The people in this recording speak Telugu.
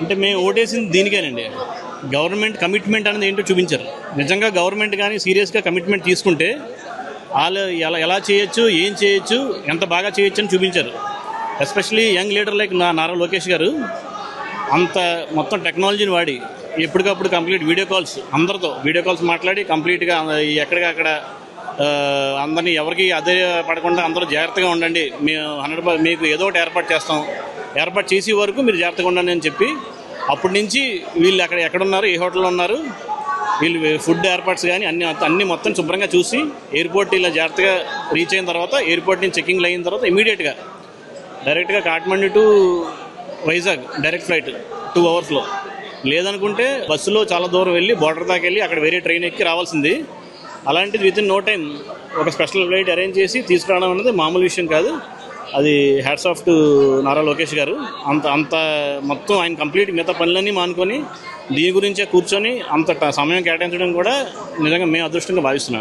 అంటే మేము ఓటేసింది దీనికేనండి. గవర్నమెంట్ కమిట్మెంట్ అనేది ఏంటో చూపించారు. నిజంగా గవర్నమెంట్ కానీ సీరియస్గా కమిట్మెంట్ తీసుకుంటే వాళ్ళు ఎలా చేయొచ్చు, ఏం చేయొచ్చు, ఎంత బాగా చేయొచ్చు అని చూపించారు. Especially young leader like Nara Lokesh గారు అంత మొత్తం టెక్నాలజీని వాడి ఎప్పటికప్పుడు కంప్లీట్ వీడియో కాల్స్ మాట్లాడి కంప్లీట్గా ఎక్కడికక్కడ అందరినీ ఎవరికి అదే పడకుండా అందరూ జాగ్రత్తగా ఉండండి, మేము 100% మీకు ఏదో ఒకటి ఏర్పాటు చేసే వరకు మీరు జాగ్రత్తగా ఉండండి అని చెప్పి అప్పటి నుంచి వీళ్ళు ఎక్కడున్నారు, ఏ హోటల్లో ఉన్నారు, వీళ్ళు ఫుడ్ ఏర్పాట్స్ కానీ అన్నీ మొత్తం శుభ్రంగా చూసి ఎయిర్పోర్ట్ ఇలా జాగ్రత్తగా రీచ్ అయిన తర్వాత ఎయిర్పోర్ట్ నుంచి చెకింగ్ అయిన తర్వాత ఇమీడియట్గా డైరెక్ట్గా Kathmandu to Vizag direct flight 2 అవర్స్లో. లేదనుకుంటే బస్సులో చాలా దూరం వెళ్ళి బోర్డర్ దాకా వెళ్ళి అక్కడ వేరే ట్రైన్ ఎక్కి రావాల్సింది. అలాంటిది విత్ ఇన్ నో టైం ఒక స్పెషల్ ఫ్లైట్ అరేంజ్ చేసి తీసుకురావడం అనేది మామూలు విషయం కాదు. అది hats off to Nara Lokesh గారు. అంత మొత్తం ఆయన కంప్లీట్ మిగతా పనులన్నీ మానుకొని దీని గురించే కూర్చొని అంత సమయం కేటాయించడం కూడా నిజంగా మేము అదృష్టంగా భావిస్తున్నాం.